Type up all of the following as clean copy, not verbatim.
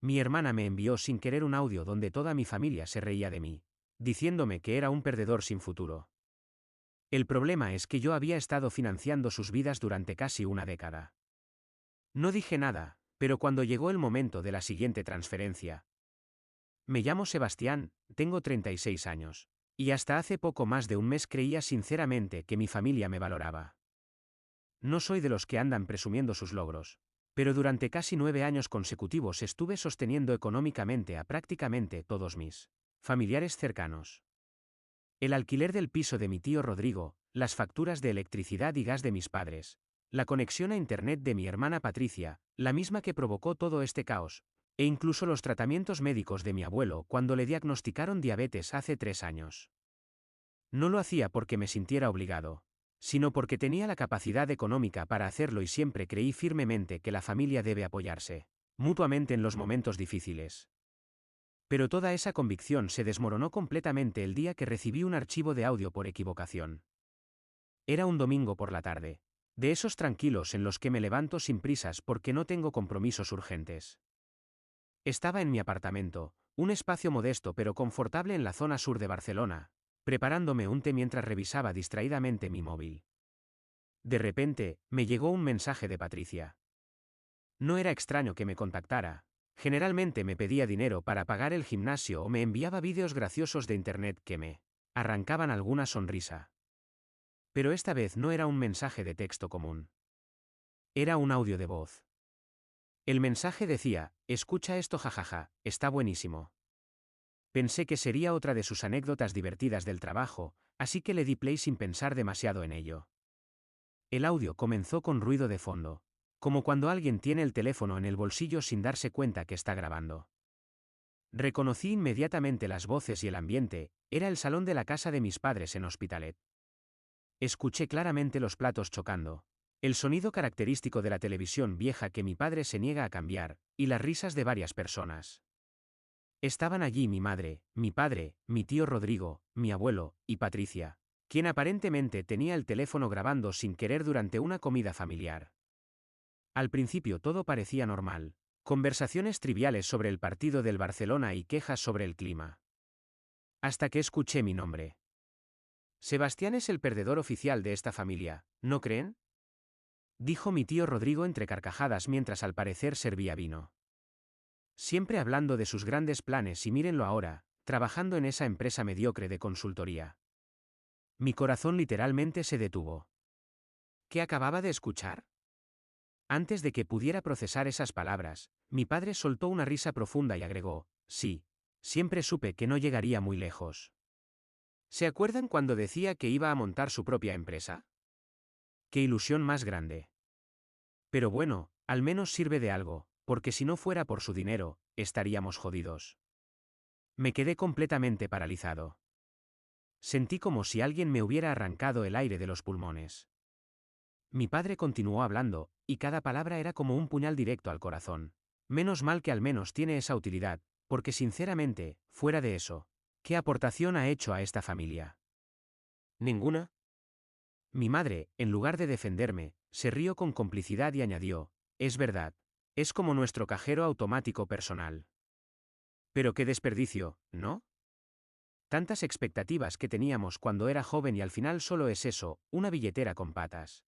Mi hermana me envió sin querer un audio donde toda mi familia se reía de mí, diciéndome que era un perdedor sin futuro. El problema es que yo había estado financiando sus vidas durante casi una década. No dije nada, pero cuando llegó el momento de la siguiente transferencia. Me llamo Sebastián, tengo 36 años. Y hasta hace poco más de un mes creía sinceramente que mi familia me valoraba. No soy de los que andan presumiendo sus logros, pero durante casi 9 años consecutivos estuve sosteniendo económicamente a prácticamente todos mis familiares cercanos. El alquiler del piso de mi tío Rodrigo, las facturas de electricidad y gas de mis padres, la conexión a Internet de mi hermana Patricia, la misma que provocó todo este caos, e incluso los tratamientos médicos de mi abuelo cuando le diagnosticaron diabetes hace 3 años. No lo hacía porque me sintiera obligado, sino porque tenía la capacidad económica para hacerlo y siempre creí firmemente que la familia debe apoyarse mutuamente en los momentos difíciles. Pero toda esa convicción se desmoronó completamente el día que recibí un archivo de audio por equivocación. Era un domingo por la tarde, de esos tranquilos en los que me levanto sin prisas porque no tengo compromisos urgentes. Estaba en mi apartamento, un espacio modesto pero confortable en la zona sur de Barcelona, preparándome un té mientras revisaba distraídamente mi móvil. De repente, me llegó un mensaje de Patricia. No era extraño que me contactara. Generalmente me pedía dinero para pagar el gimnasio o me enviaba vídeos graciosos de internet que me arrancaban alguna sonrisa. Pero esta vez no era un mensaje de texto común. Era un audio de voz. El mensaje decía: escucha esto, jajaja, está buenísimo. Pensé que sería otra de sus anécdotas divertidas del trabajo, así que le di play sin pensar demasiado en ello. El audio comenzó con ruido de fondo, como cuando alguien tiene el teléfono en el bolsillo sin darse cuenta que está grabando. Reconocí inmediatamente las voces y el ambiente, era el salón de la casa de mis padres en Hospitalet. Escuché claramente los platos chocando, el sonido característico de la televisión vieja que mi padre se niega a cambiar, y las risas de varias personas. Estaban allí mi madre, mi padre, mi tío Rodrigo, mi abuelo, y Patricia, quien aparentemente tenía el teléfono grabando sin querer durante una comida familiar. Al principio todo parecía normal, conversaciones triviales sobre el partido del Barcelona y quejas sobre el clima. Hasta que escuché mi nombre. Sebastián es el perdedor oficial de esta familia, ¿no creen? Dijo mi tío Rodrigo entre carcajadas mientras al parecer servía vino. Siempre hablando de sus grandes planes y mírenlo ahora, trabajando en esa empresa mediocre de consultoría. Mi corazón literalmente se detuvo. ¿Qué acababa de escuchar? Antes de que pudiera procesar esas palabras, mi padre soltó una risa profunda y agregó: sí, siempre supe que no llegaría muy lejos. ¿Se acuerdan cuando decía que iba a montar su propia empresa? ¡Qué ilusión más grande! Pero bueno, al menos sirve de algo, porque si no fuera por su dinero, estaríamos jodidos. Me quedé completamente paralizado. Sentí como si alguien me hubiera arrancado el aire de los pulmones. Mi padre continuó hablando, y cada palabra era como un puñal directo al corazón. Menos mal que al menos tiene esa utilidad, porque sinceramente, fuera de eso, ¿qué aportación ha hecho a esta familia? ¿Ninguna? Mi madre, en lugar de defenderme, se rió con complicidad y añadió: es verdad, es como nuestro cajero automático personal. Pero qué desperdicio, ¿no? Tantas expectativas que teníamos cuando era joven y al final solo es eso, una billetera con patas.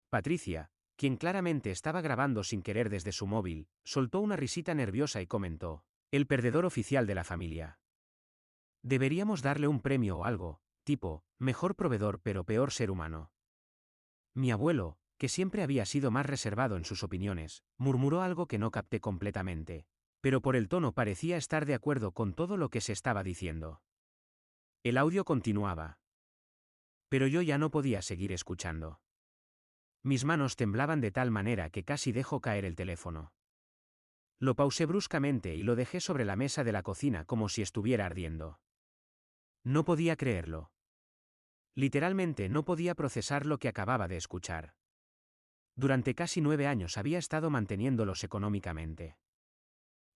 Patricia, quien claramente estaba grabando sin querer desde su móvil, soltó una risita nerviosa y comentó: el perdedor oficial de la familia. Deberíamos darle un premio o algo, tipo, mejor proveedor pero peor ser humano. Mi abuelo, que siempre había sido más reservado en sus opiniones, murmuró algo que no capté completamente, pero por el tono parecía estar de acuerdo con todo lo que se estaba diciendo. El audio continuaba. Pero yo ya no podía seguir escuchando. Mis manos temblaban de tal manera que casi dejó caer el teléfono. Lo pausé bruscamente y lo dejé sobre la mesa de la cocina como si estuviera ardiendo. No podía creerlo. Literalmente no podía procesar lo que acababa de escuchar. Durante casi 9 años había estado manteniéndolos económicamente.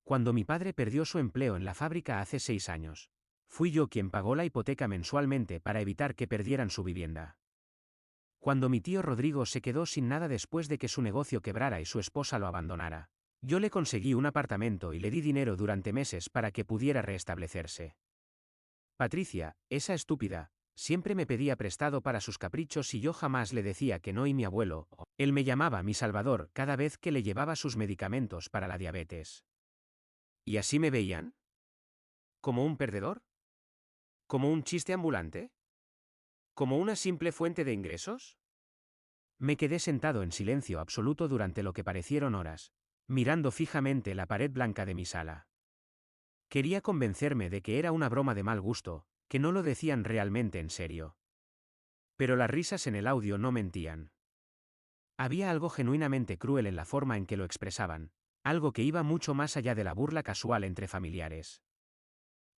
Cuando mi padre perdió su empleo en la fábrica hace 6 años, fui yo quien pagó la hipoteca mensualmente para evitar que perdieran su vivienda. Cuando mi tío Rodrigo se quedó sin nada después de que su negocio quebrara y su esposa lo abandonara, Yo le conseguí un apartamento y le di dinero durante meses para que pudiera restablecerse. Patricia, esa estúpida, siempre me pedía prestado para sus caprichos y yo jamás le decía que no, y mi abuelo, él me llamaba mi salvador cada vez que le llevaba sus medicamentos para la diabetes. ¿Y así me veían? ¿Como un perdedor? ¿Como un chiste ambulante? ¿Como una simple fuente de ingresos? Me quedé sentado en silencio absoluto durante lo que parecieron horas, mirando fijamente la pared blanca de mi sala. Quería convencerme de que era una broma de mal gusto, que no lo decían realmente en serio. Pero las risas en el audio no mentían. Había algo genuinamente cruel en la forma en que lo expresaban, algo que iba mucho más allá de la burla casual entre familiares.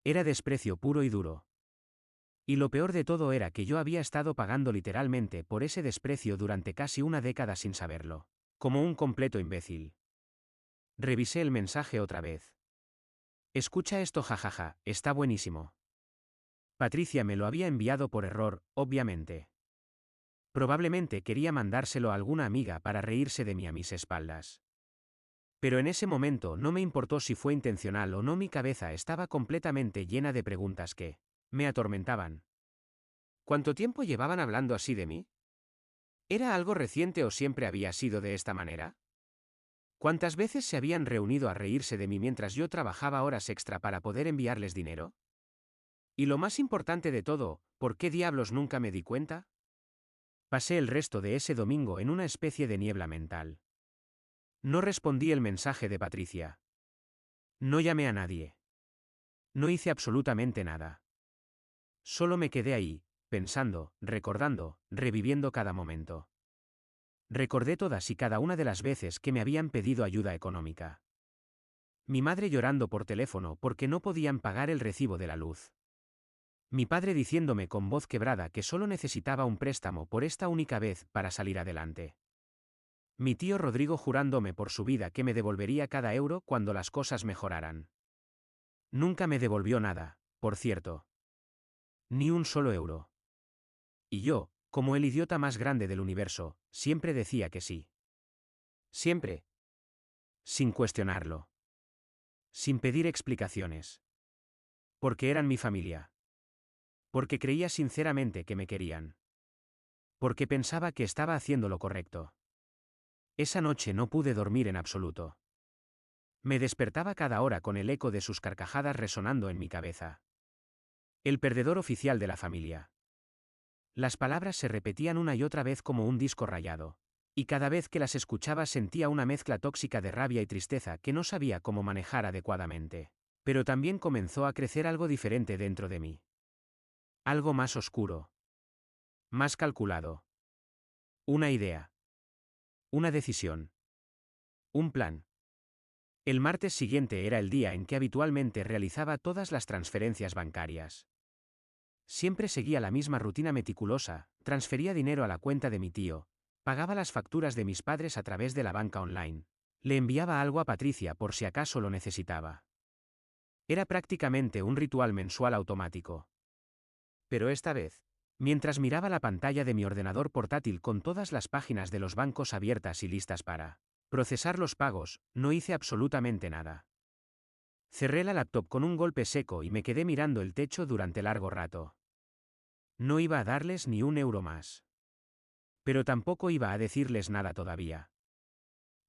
Era desprecio puro y duro. Y lo peor de todo era que yo había estado pagando literalmente por ese desprecio durante casi una década sin saberlo. Como un completo imbécil. Revisé el mensaje otra vez. Escucha esto, jajaja, está buenísimo. Patricia me lo había enviado por error, obviamente. Probablemente quería mandárselo a alguna amiga para reírse de mí a mis espaldas. Pero en ese momento no me importó si fue intencional o no, mi cabeza estaba completamente llena de preguntas que me atormentaban. ¿Cuánto tiempo llevaban hablando así de mí? ¿Era algo reciente o siempre había sido de esta manera? ¿Cuántas veces se habían reunido a reírse de mí mientras yo trabajaba horas extra para poder enviarles dinero? Y lo más importante de todo, ¿por qué diablos nunca me di cuenta? Pasé el resto de ese domingo en una especie de niebla mental. No respondí el mensaje de Patricia. No llamé a nadie. No hice absolutamente nada. Solo me quedé ahí, pensando, recordando, reviviendo cada momento. Recordé todas y cada una de las veces que me habían pedido ayuda económica. Mi madre llorando por teléfono porque no podían pagar el recibo de la luz. Mi padre diciéndome con voz quebrada que solo necesitaba un préstamo por esta única vez para salir adelante. Mi tío Rodrigo jurándome por su vida que me devolvería cada euro cuando las cosas mejoraran. Nunca me devolvió nada, por cierto. Ni un solo euro. Y yo, como el idiota más grande del universo, siempre decía que sí. Siempre. Sin cuestionarlo. Sin pedir explicaciones. Porque eran mi familia. Porque creía sinceramente que me querían. Porque pensaba que estaba haciendo lo correcto. Esa noche no pude dormir en absoluto. Me despertaba cada hora con el eco de sus carcajadas resonando en mi cabeza. El perdedor oficial de la familia. Las palabras se repetían una y otra vez como un disco rayado. Y cada vez que las escuchaba sentía una mezcla tóxica de rabia y tristeza que no sabía cómo manejar adecuadamente. Pero también comenzó a crecer algo diferente dentro de mí. Algo más oscuro. Más calculado. Una idea. Una decisión. Un plan. El martes siguiente era el día en que habitualmente realizaba todas las transferencias bancarias. Siempre seguía la misma rutina meticulosa, transfería dinero a la cuenta de mi tío, pagaba las facturas de mis padres a través de la banca online, le enviaba algo a Patricia por si acaso lo necesitaba. Era prácticamente un ritual mensual automático. Pero esta vez, mientras miraba la pantalla de mi ordenador portátil con todas las páginas de los bancos abiertas y listas para procesar los pagos, no hice absolutamente nada. Cerré la laptop con un golpe seco y me quedé mirando el techo durante largo rato. No iba a darles ni un euro más. Pero tampoco iba a decirles nada todavía.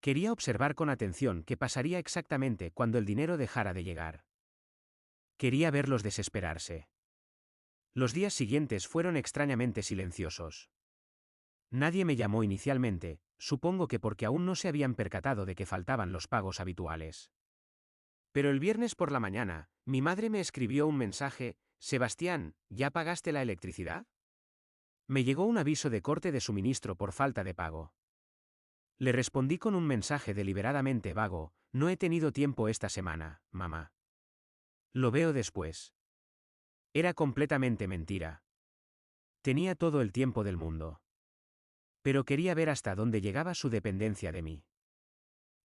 Quería observar con atención qué pasaría exactamente cuando el dinero dejara de llegar. Quería verlos desesperarse. Los días siguientes fueron extrañamente silenciosos. Nadie me llamó inicialmente, supongo que porque aún no se habían percatado de que faltaban los pagos habituales. Pero el viernes por la mañana, mi madre me escribió un mensaje: Sebastián, ¿ya pagaste la electricidad? Me llegó un aviso de corte de suministro por falta de pago. Le respondí con un mensaje deliberadamente vago: no he tenido tiempo esta semana, mamá. Lo veo después. Era completamente mentira. Tenía todo el tiempo del mundo. Pero quería ver hasta dónde llegaba su dependencia de mí.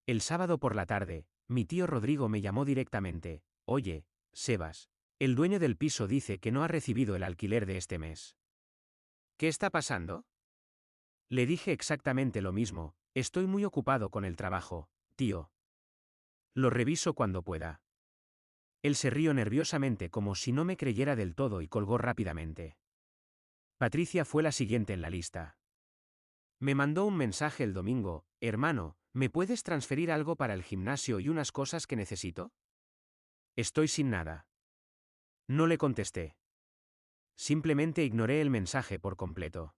El sábado por la tarde, mi tío Rodrigo me llamó directamente: oye, Sebas, el dueño del piso dice que no ha recibido el alquiler de este mes. ¿Qué está pasando? Le dije exactamente lo mismo: estoy muy ocupado con el trabajo, tío. Lo reviso cuando pueda. Él se rió nerviosamente como si no me creyera del todo y colgó rápidamente. Patricia fue la siguiente en la lista. Me mandó un mensaje el domingo: hermano, ¿me puedes transferir algo para el gimnasio y unas cosas que necesito? Estoy sin nada. No le contesté. Simplemente ignoré el mensaje por completo.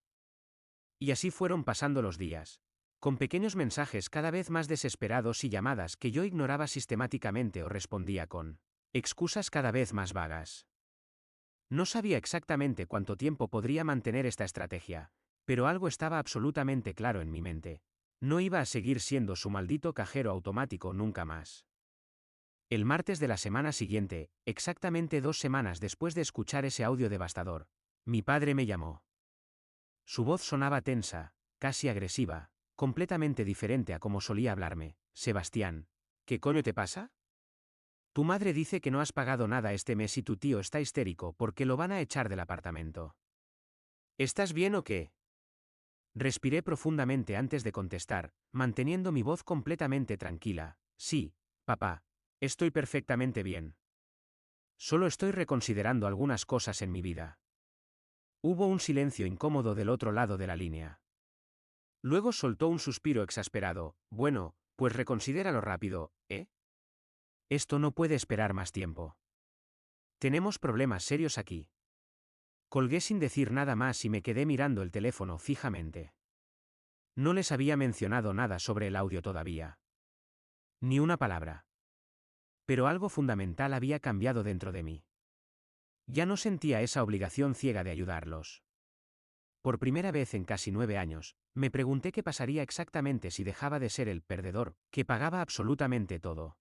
Y así fueron pasando los días, con pequeños mensajes cada vez más desesperados y llamadas que yo ignoraba sistemáticamente o respondía con excusas cada vez más vagas. No sabía exactamente cuánto tiempo podría mantener esta estrategia, pero algo estaba absolutamente claro en mi mente. No iba a seguir siendo su maldito cajero automático nunca más. El martes de la semana siguiente, exactamente 2 semanas después de escuchar ese audio devastador, mi padre me llamó. Su voz sonaba tensa, casi agresiva, completamente diferente a como solía hablarme. Sebastián, ¿qué coño te pasa? Tu madre dice que no has pagado nada este mes y tu tío está histérico porque lo van a echar del apartamento. ¿Estás bien o qué? Respiré profundamente antes de contestar, manteniendo mi voz completamente tranquila. Sí, papá, estoy perfectamente bien. Solo estoy reconsiderando algunas cosas en mi vida. Hubo un silencio incómodo del otro lado de la línea. Luego soltó un suspiro exasperado. Bueno, pues reconsidéralo rápido, ¿eh? Esto no puede esperar más tiempo. Tenemos problemas serios aquí. Colgué sin decir nada más y me quedé mirando el teléfono fijamente. No les había mencionado nada sobre el audio todavía. Ni una palabra. Pero algo fundamental había cambiado dentro de mí. Ya no sentía esa obligación ciega de ayudarlos. Por primera vez en casi 9 años, me pregunté qué pasaría exactamente si dejaba de ser el perdedor, que pagaba absolutamente todo.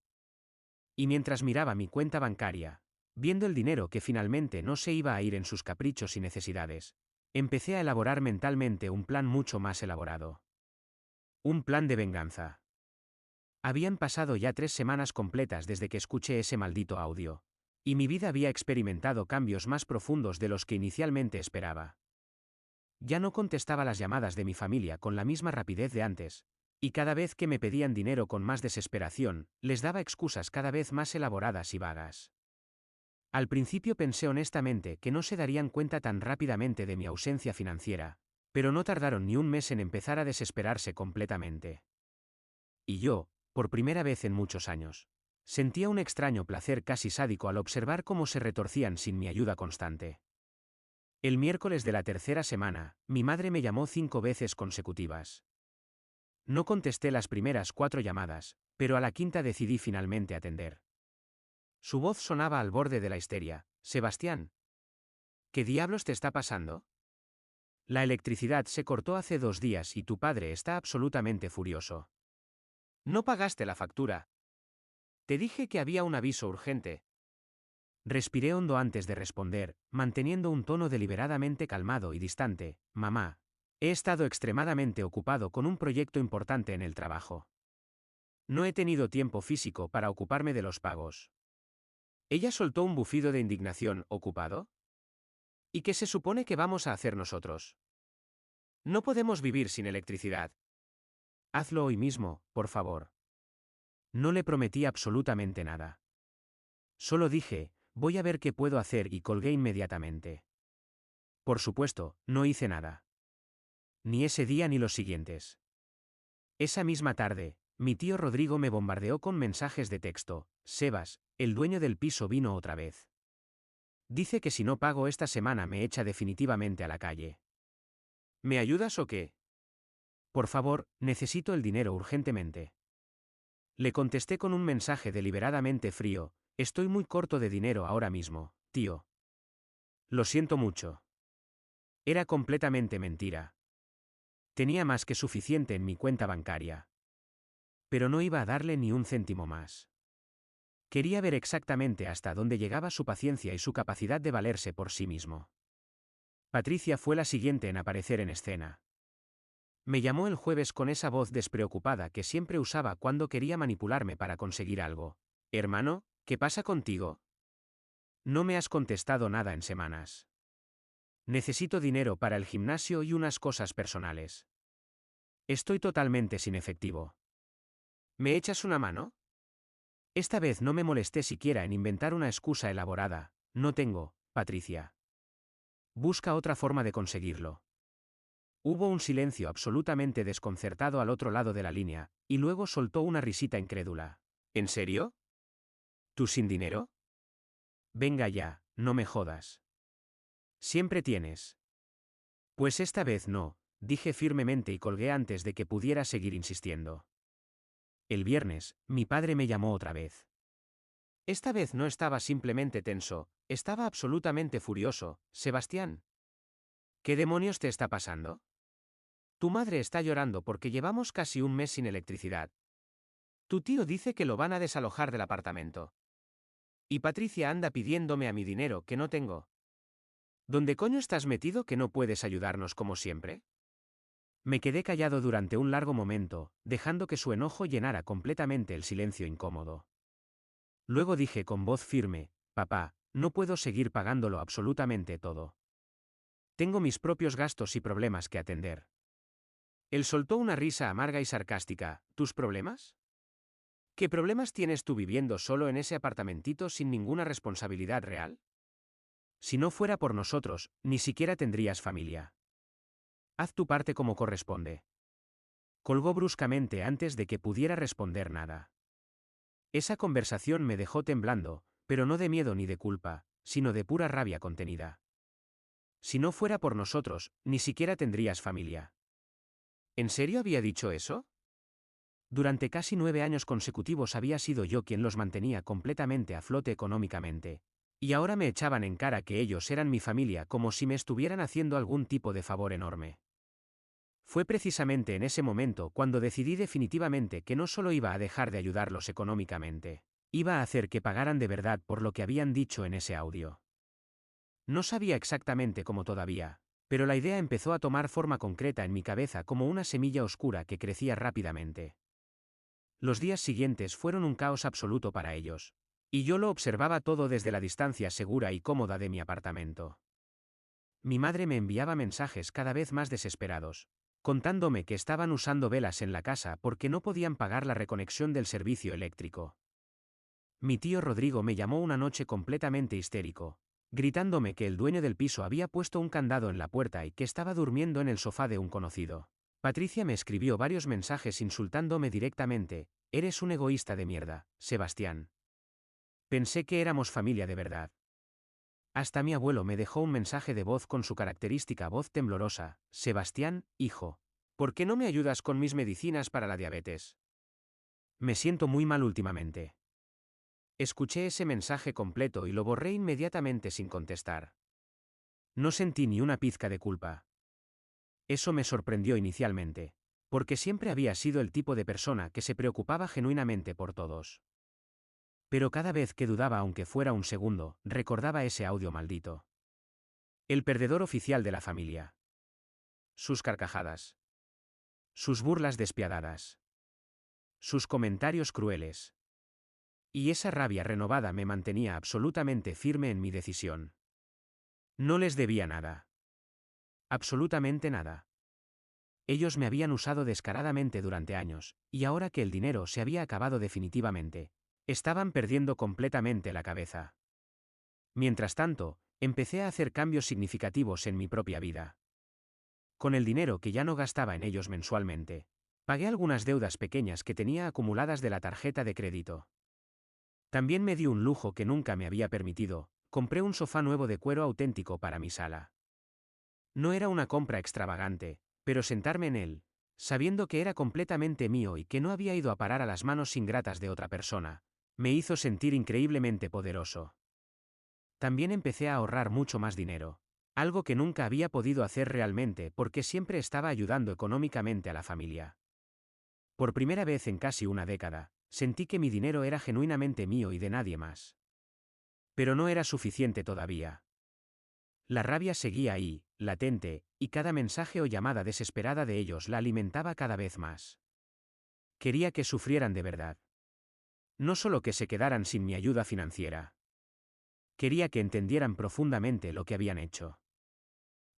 Y mientras miraba mi cuenta bancaria, viendo el dinero que finalmente no se iba a ir en sus caprichos y necesidades, empecé a elaborar mentalmente un plan mucho más elaborado. Un plan de venganza. Habían pasado ya 3 semanas completas desde que escuché ese maldito audio, y mi vida había experimentado cambios más profundos de los que inicialmente esperaba. Ya no contestaba las llamadas de mi familia con la misma rapidez de antes, y cada vez que me pedían dinero con más desesperación, les daba excusas cada vez más elaboradas y vagas. Al principio pensé honestamente que no se darían cuenta tan rápidamente de mi ausencia financiera, pero no tardaron ni un mes en empezar a desesperarse completamente. Y yo, por primera vez en muchos años, sentía un extraño placer casi sádico al observar cómo se retorcían sin mi ayuda constante. El miércoles de la tercera semana, mi madre me llamó 5 veces consecutivas. No contesté las primeras 4 llamadas, pero a la quinta decidí finalmente atender. Su voz sonaba al borde de la histeria. Sebastián, ¿qué diablos te está pasando? La electricidad se cortó hace 2 días y tu padre está absolutamente furioso. No pagaste la factura. Te dije que había un aviso urgente. Respiré hondo antes de responder, manteniendo un tono deliberadamente calmado y distante. Mamá, he estado extremadamente ocupado con un proyecto importante en el trabajo. No he tenido tiempo físico para ocuparme de los pagos. Ella soltó un bufido de indignación. ¿Ocupado? ¿Y qué se supone que vamos a hacer nosotros? No podemos vivir sin electricidad. Hazlo hoy mismo, por favor. No le prometí absolutamente nada. Solo dije, voy a ver qué puedo hacer y colgué inmediatamente. Por supuesto, no hice nada. Ni ese día ni los siguientes. Esa misma tarde, mi tío Rodrigo me bombardeó con mensajes de texto. Sebas, el dueño del piso vino otra vez. Dice que si no pago esta semana me echa definitivamente a la calle. ¿Me ayudas o qué? Por favor, necesito el dinero urgentemente. Le contesté con un mensaje deliberadamente frío. Estoy muy corto de dinero ahora mismo, tío. Lo siento mucho. Era completamente mentira. Tenía más que suficiente en mi cuenta bancaria. Pero no iba a darle ni un céntimo más. Quería ver exactamente hasta dónde llegaba su paciencia y su capacidad de valerse por sí mismo. Patricia fue la siguiente en aparecer en escena. Me llamó el jueves con esa voz despreocupada que siempre usaba cuando quería manipularme para conseguir algo. Hermano, ¿qué pasa contigo? No me has contestado nada en semanas. Necesito dinero para el gimnasio y unas cosas personales. Estoy totalmente sin efectivo. ¿Me echas una mano? Esta vez no me molesté siquiera en inventar una excusa elaborada. No tengo, Patricia. Busca otra forma de conseguirlo. Hubo un silencio absolutamente desconcertado al otro lado de la línea, y luego soltó una risita incrédula. ¿En serio? ¿Tú sin dinero? Venga ya, no me jodas. Siempre tienes. Pues esta vez no, dije firmemente y colgué antes de que pudiera seguir insistiendo. El viernes, mi padre me llamó otra vez. Esta vez no estaba simplemente tenso, estaba absolutamente furioso. Sebastián. ¿Qué demonios te está pasando? Tu madre está llorando porque llevamos casi un mes sin electricidad. Tu tío dice que lo van a desalojar del apartamento. Y Patricia anda pidiéndome a mi dinero que no tengo. ¿Dónde coño estás metido que no puedes ayudarnos como siempre? Me quedé callado durante un largo momento, dejando que su enojo llenara completamente el silencio incómodo. Luego dije con voz firme, papá, no puedo seguir pagándolo absolutamente todo. Tengo mis propios gastos y problemas que atender. Él soltó una risa amarga y sarcástica. ¿Tus problemas? ¿Qué problemas tienes tú viviendo solo en ese apartamentito sin ninguna responsabilidad real? Si no fuera por nosotros, ni siquiera tendrías familia. Haz tu parte como corresponde. Colgó bruscamente antes de que pudiera responder nada. Esa conversación me dejó temblando, pero no de miedo ni de culpa, sino de pura rabia contenida. Si no fuera por nosotros, ni siquiera tendrías familia. ¿En serio había dicho eso? Durante casi 9 años consecutivos había sido yo quien los mantenía completamente a flote económicamente. Y ahora me echaban en cara que ellos eran mi familia como si me estuvieran haciendo algún tipo de favor enorme. Fue precisamente en ese momento cuando decidí definitivamente que no solo iba a dejar de ayudarlos económicamente, iba a hacer que pagaran de verdad por lo que habían dicho en ese audio. No sabía exactamente cómo todavía, pero la idea empezó a tomar forma concreta en mi cabeza como una semilla oscura que crecía rápidamente. Los días siguientes fueron un caos absoluto para ellos, y yo lo observaba todo desde la distancia segura y cómoda de mi apartamento. Mi madre me enviaba mensajes cada vez más desesperados, contándome que estaban usando velas en la casa porque no podían pagar la reconexión del servicio eléctrico. Mi tío Rodrigo me llamó una noche completamente histérico, gritándome que el dueño del piso había puesto un candado en la puerta y que estaba durmiendo en el sofá de un conocido. Patricia me escribió varios mensajes insultándome directamente. Eres un egoísta de mierda, Sebastián. Pensé que éramos familia de verdad. Hasta mi abuelo me dejó un mensaje de voz con su característica voz temblorosa. Sebastián, hijo. ¿Por qué no me ayudas con mis medicinas para la diabetes? Me siento muy mal últimamente. Escuché ese mensaje completo y lo borré inmediatamente sin contestar. No sentí ni una pizca de culpa. Eso me sorprendió inicialmente, porque siempre había sido el tipo de persona que se preocupaba genuinamente por todos. Pero cada vez que dudaba aunque fuera un segundo, recordaba ese audio maldito. El perdedor oficial de la familia. Sus carcajadas. Sus burlas despiadadas. Sus comentarios crueles. Y esa rabia renovada me mantenía absolutamente firme en mi decisión. No les debía nada. Absolutamente nada. Ellos me habían usado descaradamente durante años, y ahora que el dinero se había acabado definitivamente, estaban perdiendo completamente la cabeza. Mientras tanto, empecé a hacer cambios significativos en mi propia vida. Con el dinero que ya no gastaba en ellos mensualmente, pagué algunas deudas pequeñas que tenía acumuladas de la tarjeta de crédito. También me di un lujo que nunca me había permitido, compré un sofá nuevo de cuero auténtico para mi sala. No era una compra extravagante, pero sentarme en él, sabiendo que era completamente mío y que no había ido a parar a las manos ingratas de otra persona, me hizo sentir increíblemente poderoso. También empecé a ahorrar mucho más dinero, algo que nunca había podido hacer realmente porque siempre estaba ayudando económicamente a la familia. Por primera vez en casi una década, sentí que mi dinero era genuinamente mío y de nadie más. Pero no era suficiente todavía. La rabia seguía ahí, latente, y cada mensaje o llamada desesperada de ellos la alimentaba cada vez más. Quería que sufrieran de verdad. No solo que se quedaran sin mi ayuda financiera. Quería que entendieran profundamente lo que habían hecho.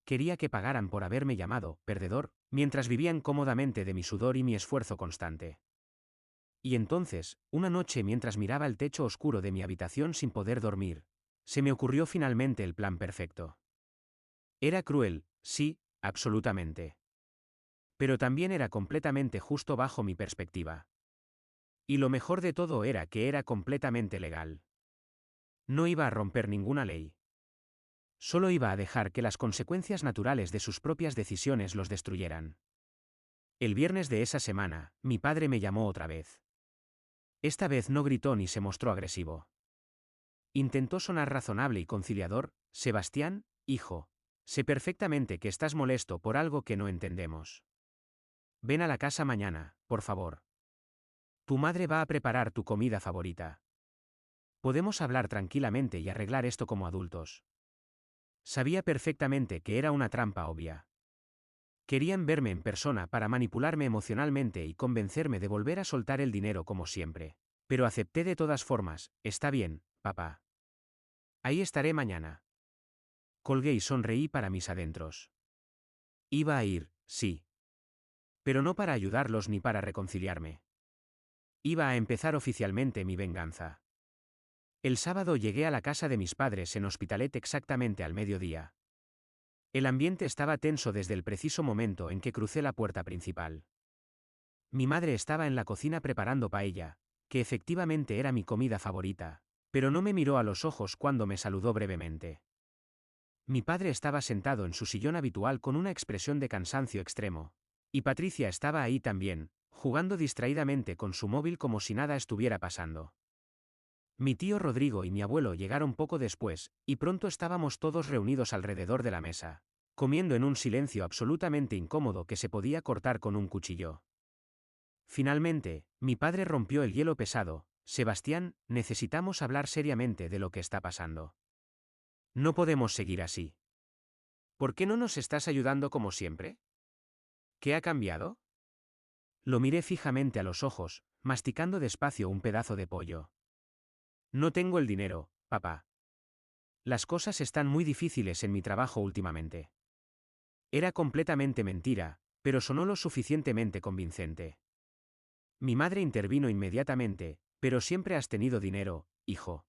Quería que pagaran por haberme llamado perdedor, mientras vivían cómodamente de mi sudor y mi esfuerzo constante. Y entonces, una noche mientras miraba el techo oscuro de mi habitación sin poder dormir, se me ocurrió finalmente el plan perfecto. Era cruel, sí, absolutamente. Pero también era completamente justo bajo mi perspectiva. Y lo mejor de todo era que era completamente legal. No iba a romper ninguna ley. Solo iba a dejar que las consecuencias naturales de sus propias decisiones los destruyeran. El viernes de esa semana, mi padre me llamó otra vez. Esta vez no gritó ni se mostró agresivo. Intentó sonar razonable y conciliador: Sebastián, hijo, sé perfectamente que estás molesto por algo que no entendemos. Ven a la casa mañana, por favor. Tu madre va a preparar tu comida favorita. Podemos hablar tranquilamente y arreglar esto como adultos. Sabía perfectamente que era una trampa obvia. Querían verme en persona para manipularme emocionalmente y convencerme de volver a soltar el dinero como siempre. Pero acepté de todas formas: está bien, papá. Ahí estaré mañana. Colgué y sonreí para mis adentros. Iba a ir, sí. Pero no para ayudarlos ni para reconciliarme. Iba a empezar oficialmente mi venganza. El sábado llegué a la casa de mis padres en Hospitalet exactamente al mediodía. El ambiente estaba tenso desde el preciso momento en que crucé la puerta principal. Mi madre estaba en la cocina preparando paella, que efectivamente era mi comida favorita, pero no me miró a los ojos cuando me saludó brevemente. Mi padre estaba sentado en su sillón habitual con una expresión de cansancio extremo, y Patricia estaba ahí también, jugando distraídamente con su móvil como si nada estuviera pasando. Mi tío Rodrigo y mi abuelo llegaron poco después, y pronto estábamos todos reunidos alrededor de la mesa, comiendo en un silencio absolutamente incómodo que se podía cortar con un cuchillo. Finalmente, mi padre rompió el hielo pesado: Sebastián, necesitamos hablar seriamente de lo que está pasando. No podemos seguir así. ¿Por qué no nos estás ayudando como siempre? ¿Qué ha cambiado? Lo miré fijamente a los ojos, masticando despacio un pedazo de pollo. No tengo el dinero, papá. Las cosas están muy difíciles en mi trabajo últimamente. Era completamente mentira, pero sonó lo suficientemente convincente. Mi madre intervino inmediatamente: pero siempre has tenido dinero, hijo.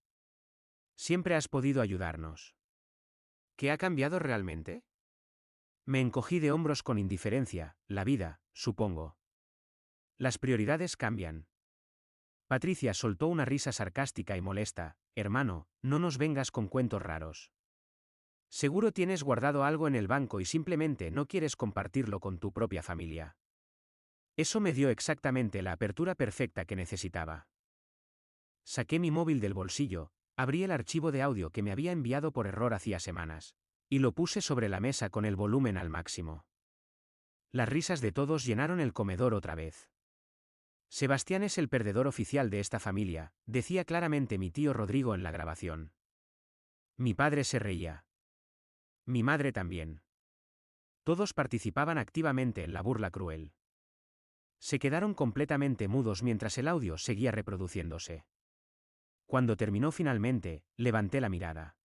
Siempre has podido ayudarnos. ¿Qué ha cambiado realmente? Me encogí de hombros con indiferencia: la vida, supongo. Las prioridades cambian. Patricia soltó una risa sarcástica y molesta: hermano, no nos vengas con cuentos raros. Seguro tienes guardado algo en el banco y simplemente no quieres compartirlo con tu propia familia. Eso me dio exactamente la apertura perfecta que necesitaba. Saqué mi móvil del bolsillo, abrí el archivo de audio que me había enviado por error hacía semanas, y lo puse sobre la mesa con el volumen al máximo. Las risas de todos llenaron el comedor otra vez. Sebastián es el perdedor oficial de esta familia, decía claramente mi tío Rodrigo en la grabación. Mi padre se reía. Mi madre también. Todos participaban activamente en la burla cruel. Se quedaron completamente mudos mientras el audio seguía reproduciéndose. Cuando terminó finalmente, levanté la mirada.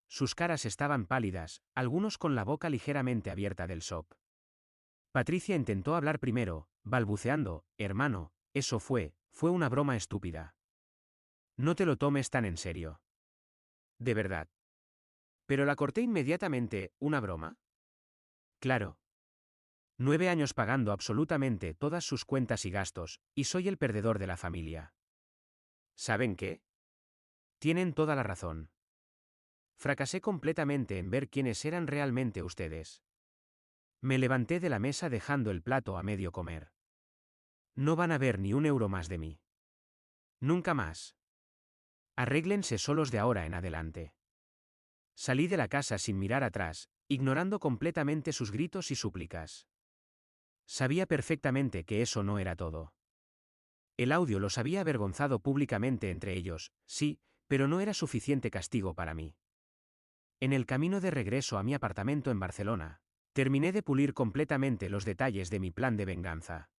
Sus caras estaban pálidas, algunos con la boca ligeramente abierta del shock. Patricia intentó hablar primero, balbuceando: hermano, eso fue una broma estúpida. No te lo tomes tan en serio. De verdad. Pero la corté inmediatamente: ¿una broma? Claro. 9 años pagando absolutamente todas sus cuentas y gastos, y soy el perdedor de la familia. ¿Saben qué? Tienen toda la razón. Fracasé completamente en ver quiénes eran realmente ustedes. Me levanté de la mesa dejando el plato a medio comer. No van a ver ni un euro más de mí. Nunca más. Arréglense solos de ahora en adelante. Salí de la casa sin mirar atrás, ignorando completamente sus gritos y súplicas. Sabía perfectamente que eso no era todo. El audio los había avergonzado públicamente entre ellos, sí, pero no era suficiente castigo para mí. En el camino de regreso a mi apartamento en Barcelona, terminé de pulir completamente los detalles de mi plan de venganza.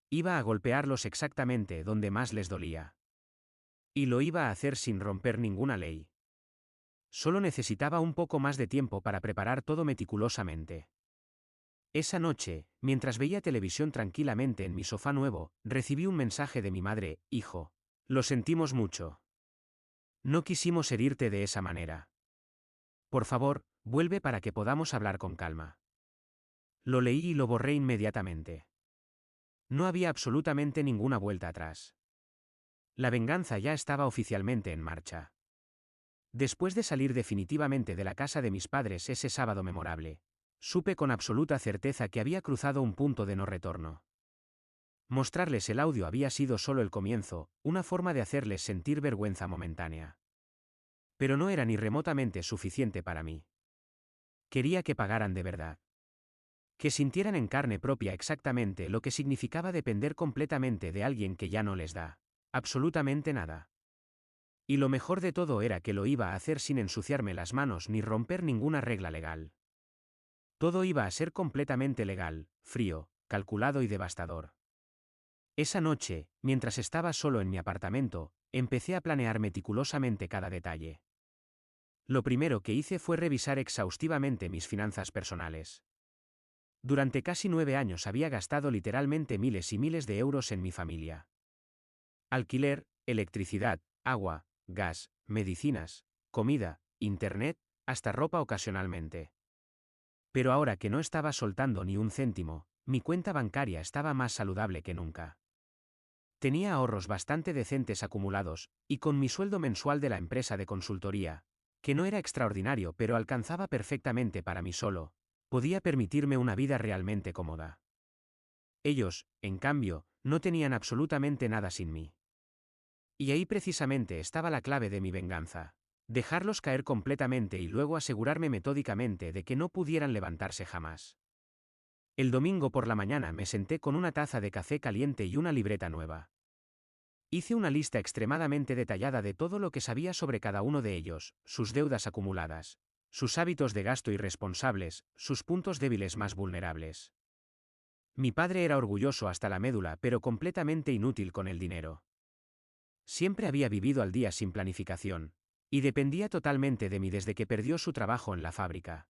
Iba a golpearlos exactamente donde más les dolía. Y lo iba a hacer sin romper ninguna ley. Solo necesitaba un poco más de tiempo para preparar todo meticulosamente. Esa noche, mientras veía televisión tranquilamente en mi sofá nuevo, recibí un mensaje de mi madre: hijo. Lo sentimos mucho. No quisimos herirte de esa manera. Por favor, vuelve para que podamos hablar con calma. Lo leí y lo borré inmediatamente. No había absolutamente ninguna vuelta atrás. La venganza ya estaba oficialmente en marcha. Después de salir definitivamente de la casa de mis padres ese sábado memorable, supe con absoluta certeza que había cruzado un punto de no retorno. Mostrarles el audio había sido solo el comienzo, una forma de hacerles sentir vergüenza momentánea. Pero no era ni remotamente suficiente para mí. Quería que pagaran de verdad. Que sintieran en carne propia exactamente lo que significaba depender completamente de alguien que ya no les da absolutamente nada. Y lo mejor de todo era que lo iba a hacer sin ensuciarme las manos ni romper ninguna regla legal. Todo iba a ser completamente legal, frío, calculado y devastador. Esa noche, mientras estaba solo en mi apartamento, empecé a planear meticulosamente cada detalle. Lo primero que hice fue revisar exhaustivamente mis finanzas personales. Durante casi 9 años había gastado literalmente miles y miles de euros en mi familia. Alquiler, electricidad, agua, gas, medicinas, comida, internet, hasta ropa ocasionalmente. Pero ahora que no estaba soltando ni un céntimo, mi cuenta bancaria estaba más saludable que nunca. Tenía ahorros bastante decentes acumulados, y con mi sueldo mensual de la empresa de consultoría, que no era extraordinario pero alcanzaba perfectamente para mí solo, podía permitirme una vida realmente cómoda. Ellos, en cambio, no tenían absolutamente nada sin mí. Y ahí precisamente estaba la clave de mi venganza. Dejarlos caer completamente y luego asegurarme metódicamente de que no pudieran levantarse jamás. El domingo por la mañana me senté con una taza de café caliente y una libreta nueva. Hice una lista extremadamente detallada de todo lo que sabía sobre cada uno de ellos, sus deudas acumuladas, sus hábitos de gasto irresponsables, sus puntos débiles más vulnerables. Mi padre era orgulloso hasta la médula pero completamente inútil con el dinero. Siempre había vivido al día sin planificación, y dependía totalmente de mí desde que perdió su trabajo en la fábrica.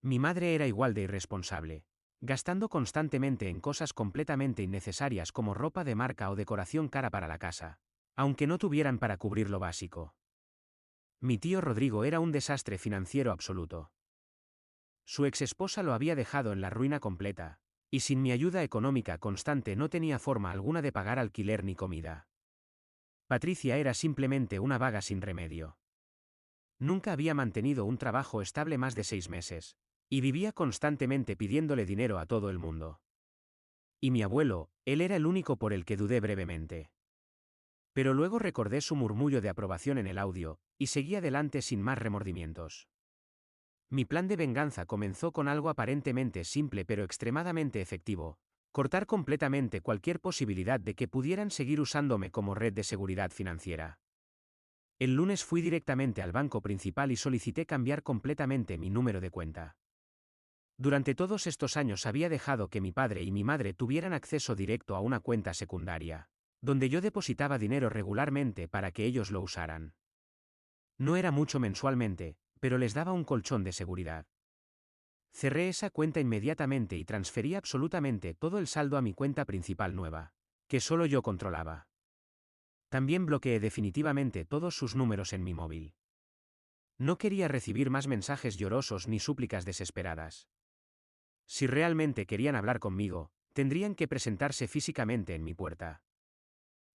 Mi madre era igual de irresponsable, gastando constantemente en cosas completamente innecesarias como ropa de marca o decoración cara para la casa, aunque no tuvieran para cubrir lo básico. Mi tío Rodrigo era un desastre financiero absoluto. Su exesposa lo había dejado en la ruina completa, y sin mi ayuda económica constante no tenía forma alguna de pagar alquiler ni comida. Patricia era simplemente una vaga sin remedio. Nunca había mantenido un trabajo estable más de 6 meses, y vivía constantemente pidiéndole dinero a todo el mundo. Y mi abuelo, él era el único por el que dudé brevemente. Pero luego recordé su murmullo de aprobación en el audio, y seguí adelante sin más remordimientos. Mi plan de venganza comenzó con algo aparentemente simple pero extremadamente efectivo: cortar completamente cualquier posibilidad de que pudieran seguir usándome como red de seguridad financiera. El lunes fui directamente al banco principal y solicité cambiar completamente mi número de cuenta. Durante todos estos años había dejado que mi padre y mi madre tuvieran acceso directo a una cuenta secundaria, donde yo depositaba dinero regularmente para que ellos lo usaran. No era mucho mensualmente, pero les daba un colchón de seguridad. Cerré esa cuenta inmediatamente y transferí absolutamente todo el saldo a mi cuenta principal nueva, que solo yo controlaba. También bloqueé definitivamente todos sus números en mi móvil. No quería recibir más mensajes llorosos ni súplicas desesperadas. Si realmente querían hablar conmigo, tendrían que presentarse físicamente en mi puerta.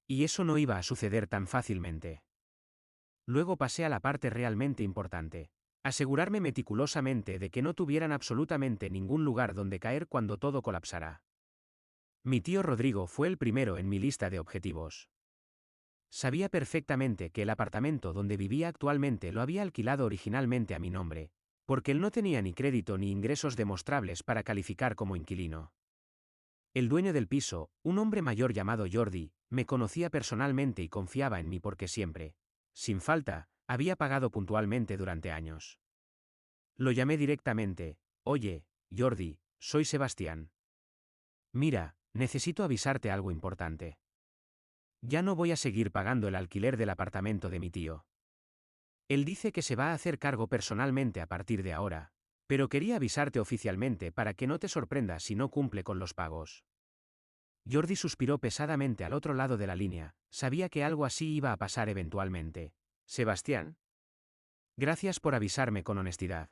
Y eso no iba a suceder tan fácilmente. Luego pasé a la parte realmente importante: asegurarme meticulosamente de que no tuvieran absolutamente ningún lugar donde caer cuando todo colapsara. Mi tío Rodrigo fue el primero en mi lista de objetivos. Sabía perfectamente que el apartamento donde vivía actualmente lo había alquilado originalmente a mi nombre, porque él no tenía ni crédito ni ingresos demostrables para calificar como inquilino. El dueño del piso, un hombre mayor llamado Jordi, me conocía personalmente y confiaba en mí porque siempre, sin falta, había pagado puntualmente durante años. Lo llamé directamente: oye, Jordi, soy Sebastián. Mira, necesito avisarte algo importante. Ya no voy a seguir pagando el alquiler del apartamento de mi tío. Él dice que se va a hacer cargo personalmente a partir de ahora, Pero quería avisarte oficialmente para que no te sorprendas si no cumple con los pagos. Jordi suspiró pesadamente al otro lado de la línea, sabía que algo así iba a pasar eventualmente. Sebastián. Gracias por avisarme con honestidad.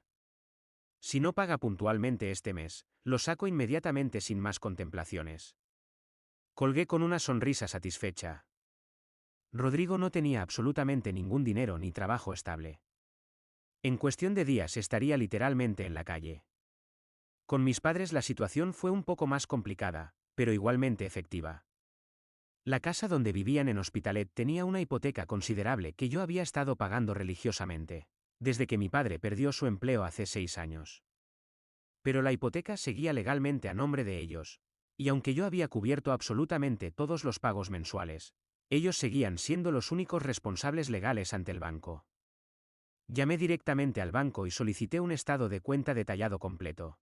Si no paga puntualmente este mes, lo saco inmediatamente sin más contemplaciones. Colgué con una sonrisa satisfecha. Rodrigo no tenía absolutamente ningún dinero ni trabajo estable. En cuestión de días estaría literalmente en la calle. Con mis padres la situación fue un poco más complicada, pero igualmente efectiva. La casa donde vivían en Hospitalet tenía una hipoteca considerable que yo había estado pagando religiosamente, desde que mi padre perdió su empleo hace 6 años. Pero la hipoteca seguía legalmente a nombre de ellos, y aunque yo había cubierto absolutamente todos los pagos mensuales, ellos seguían siendo los únicos responsables legales ante el banco. Llamé directamente al banco y solicité un estado de cuenta detallado completo.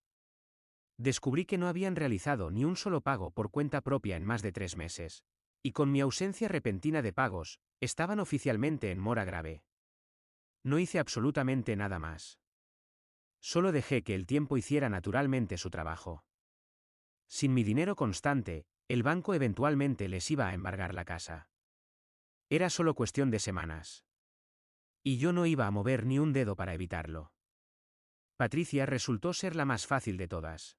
Descubrí que no habían realizado ni un solo pago por cuenta propia en más de 3 meses. Y con mi ausencia repentina de pagos, estaban oficialmente en mora grave. No hice absolutamente nada más. Solo dejé que el tiempo hiciera naturalmente su trabajo. Sin mi dinero constante, el banco eventualmente les iba a embargar la casa. Era solo cuestión de semanas. Y yo no iba a mover ni un dedo para evitarlo. Patricia resultó ser la más fácil de todas.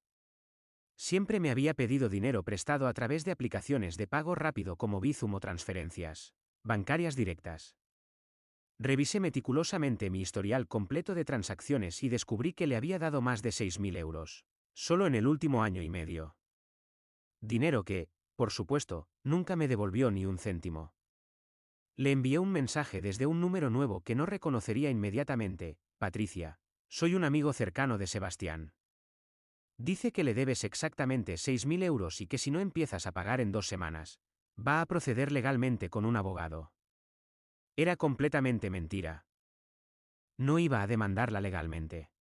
Siempre me había pedido dinero prestado a través de aplicaciones de pago rápido como Bizum o transferencias bancarias directas. Revisé meticulosamente mi historial completo de transacciones y descubrí que le había dado más de 6.000 euros, solo en el último año y medio. Dinero que, por supuesto, nunca me devolvió ni un céntimo. Le envié un mensaje desde un número nuevo que no reconocería inmediatamente: Patricia, soy un amigo cercano de Sebastián. Dice que le debes exactamente 6.000 euros y que si no empiezas a pagar en 2 semanas, va a proceder legalmente con un abogado. Era completamente mentira. No iba a demandarla legalmente.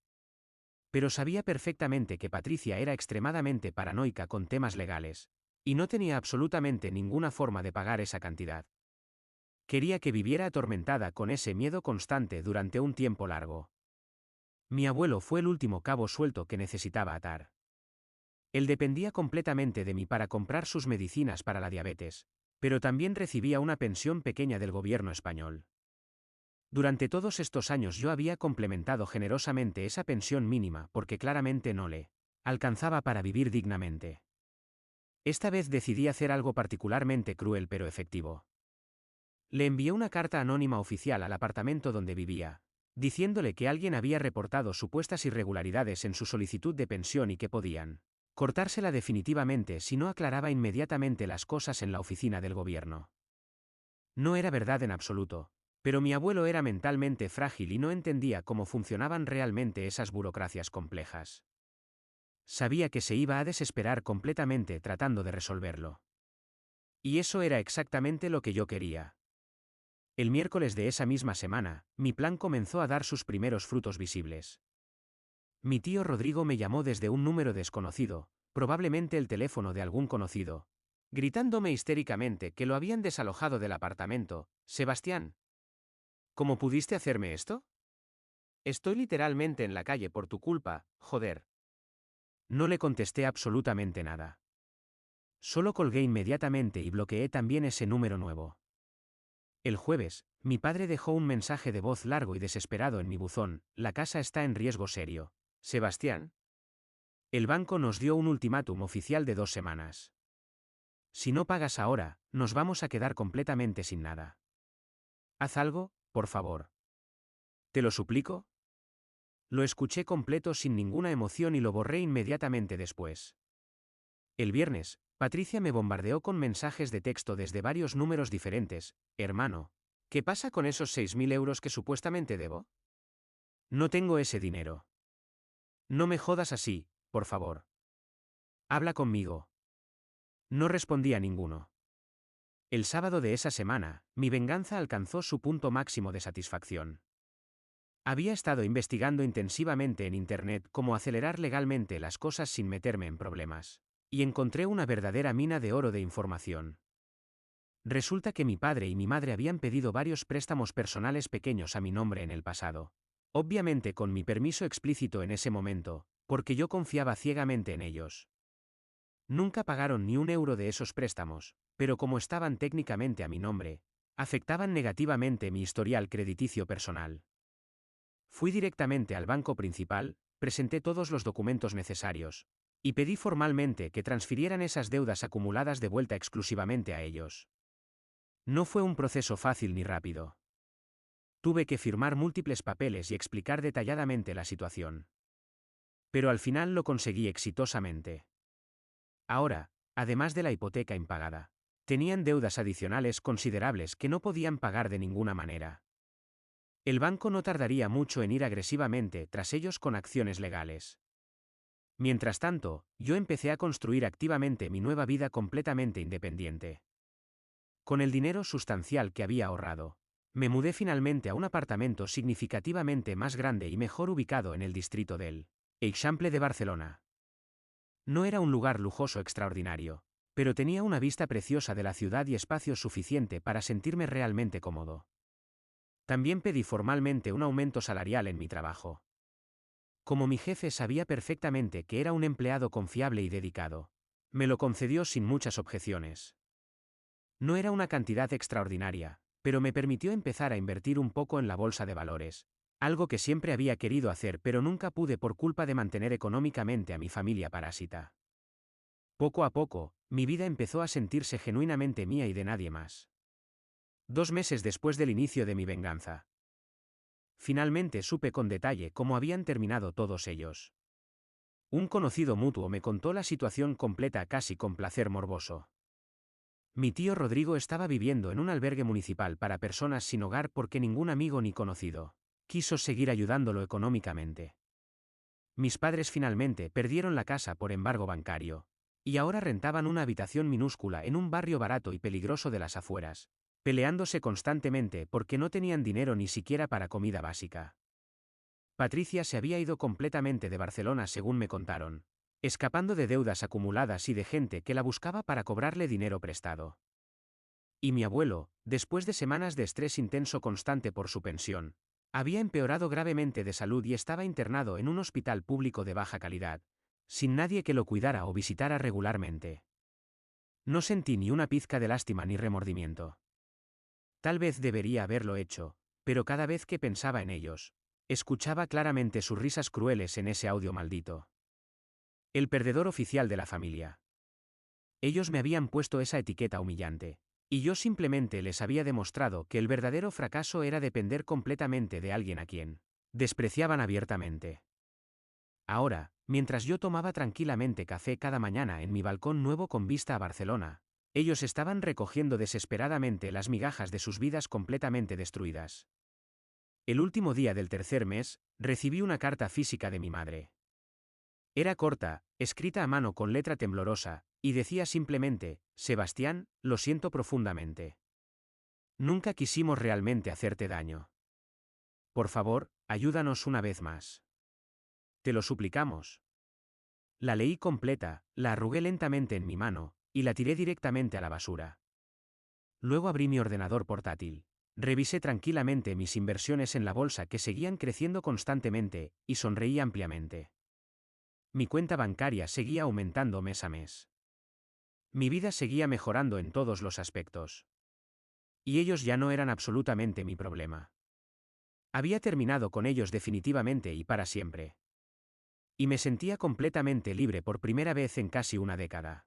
Pero sabía perfectamente que Patricia era extremadamente paranoica con temas legales, y no tenía absolutamente ninguna forma de pagar esa cantidad. Quería que viviera atormentada con ese miedo constante durante un tiempo largo. Mi abuelo fue el último cabo suelto que necesitaba atar. Él dependía completamente de mí para comprar sus medicinas para la diabetes, pero también recibía una pensión pequeña del gobierno español. Durante todos estos años yo había complementado generosamente esa pensión mínima porque claramente no le alcanzaba para vivir dignamente. Esta vez decidí hacer algo particularmente cruel pero efectivo. Le envié una carta anónima oficial al apartamento donde vivía, diciéndole que alguien había reportado supuestas irregularidades en su solicitud de pensión y que podían cortársela definitivamente si no aclaraba inmediatamente las cosas en la oficina del gobierno. No era verdad en absoluto, pero mi abuelo era mentalmente frágil y no entendía cómo funcionaban realmente esas burocracias complejas. Sabía que se iba a desesperar completamente tratando de resolverlo. Y eso era exactamente lo que yo quería. El miércoles de esa misma semana, mi plan comenzó a dar sus primeros frutos visibles. Mi tío Rodrigo me llamó desde un número desconocido, probablemente el teléfono de algún conocido, gritándome histéricamente que lo habían desalojado del apartamento. Sebastián, ¿cómo pudiste hacerme esto? Estoy literalmente en la calle por tu culpa, joder. No le contesté absolutamente nada. Solo colgué inmediatamente y bloqueé también ese número nuevo. El jueves, mi padre dejó un mensaje de voz largo y desesperado en mi buzón: la casa está en riesgo serio. Sebastián. El banco nos dio un ultimátum oficial de 2 semanas. Si no pagas ahora, nos vamos a quedar completamente sin nada. Haz algo, por favor. ¿Te lo suplico? Lo escuché completo sin ninguna emoción y lo borré inmediatamente después. El viernes, Patricia me bombardeó con mensajes de texto desde varios números diferentes. Hermano, ¿qué pasa con esos 6.000 euros que supuestamente debo? No tengo ese dinero. No me jodas así, por favor. Habla conmigo. No respondí a ninguno. El sábado de esa semana, mi venganza alcanzó su punto máximo de satisfacción. Había estado investigando intensivamente en Internet cómo acelerar legalmente las cosas sin meterme en problemas. Y encontré una verdadera mina de oro de información. Resulta que mi padre y mi madre habían pedido varios préstamos personales pequeños a mi nombre en el pasado. Obviamente con mi permiso explícito en ese momento, porque yo confiaba ciegamente en ellos. Nunca pagaron ni un euro de esos préstamos, pero como estaban técnicamente a mi nombre, afectaban negativamente mi historial crediticio personal. Fui directamente al banco principal, presenté todos los documentos necesarios, y pedí formalmente que transfirieran esas deudas acumuladas de vuelta exclusivamente a ellos. No fue un proceso fácil ni rápido. Tuve que firmar múltiples papeles y explicar detalladamente la situación. Pero al final lo conseguí exitosamente. Ahora, además de la hipoteca impagada, tenían deudas adicionales considerables que no podían pagar de ninguna manera. El banco no tardaría mucho en ir agresivamente tras ellos con acciones legales. Mientras tanto, yo empecé a construir activamente mi nueva vida completamente independiente. Con el dinero sustancial que había ahorrado, me mudé finalmente a un apartamento significativamente más grande y mejor ubicado en el distrito del Eixample de Barcelona. No era un lugar lujoso extraordinario, pero tenía una vista preciosa de la ciudad y espacio suficiente para sentirme realmente cómodo. También pedí formalmente un aumento salarial en mi trabajo. Como mi jefe sabía perfectamente que era un empleado confiable y dedicado, me lo concedió sin muchas objeciones. No era una cantidad extraordinaria, pero me permitió empezar a invertir un poco en la bolsa de valores, algo que siempre había querido hacer pero nunca pude por culpa de mantener económicamente a mi familia parásita. Poco a poco, mi vida empezó a sentirse genuinamente mía y de nadie más. 2 meses después del inicio de mi venganza. Finalmente supe con detalle cómo habían terminado todos ellos. Un conocido mutuo me contó la situación completa casi con placer morboso. Mi tío Rodrigo estaba viviendo en un albergue municipal para personas sin hogar porque ningún amigo ni conocido quiso seguir ayudándolo económicamente. Mis padres finalmente perdieron la casa por embargo bancario, y ahora rentaban una habitación minúscula en un barrio barato y peligroso de las afueras, peleándose constantemente porque no tenían dinero ni siquiera para comida básica. Patricia se había ido completamente de Barcelona según me contaron, escapando de deudas acumuladas y de gente que la buscaba para cobrarle dinero prestado. Y mi abuelo, después de semanas de estrés intenso constante por su pensión, había empeorado gravemente de salud y estaba internado en un hospital público de baja calidad, sin nadie que lo cuidara o visitara regularmente. No sentí ni una pizca de lástima ni remordimiento. Tal vez debería haberlo hecho, pero cada vez que pensaba en ellos, escuchaba claramente sus risas crueles en ese audio maldito. El perdedor oficial de la familia. Ellos me habían puesto esa etiqueta humillante, y yo simplemente les había demostrado que el verdadero fracaso era depender completamente de alguien a quien despreciaban abiertamente. Ahora, mientras yo tomaba tranquilamente café cada mañana en mi balcón nuevo con vista a Barcelona, ellos estaban recogiendo desesperadamente las migajas de sus vidas completamente destruidas. El último día del tercer mes, recibí una carta física de mi madre. Era corta, escrita a mano con letra temblorosa, y decía simplemente: Sebastián, lo siento profundamente. Nunca quisimos realmente hacerte daño. Por favor, ayúdanos una vez más. Te lo suplicamos. La leí completa, la arrugué lentamente en mi mano, y la tiré directamente a la basura. Luego abrí mi ordenador portátil. Revisé tranquilamente mis inversiones en la bolsa que seguían creciendo constantemente, y sonreí ampliamente. Mi cuenta bancaria seguía aumentando mes a mes. Mi vida seguía mejorando en todos los aspectos. Y ellos ya no eran absolutamente mi problema. Había terminado con ellos definitivamente y para siempre. Y me sentía completamente libre por primera vez en casi una década.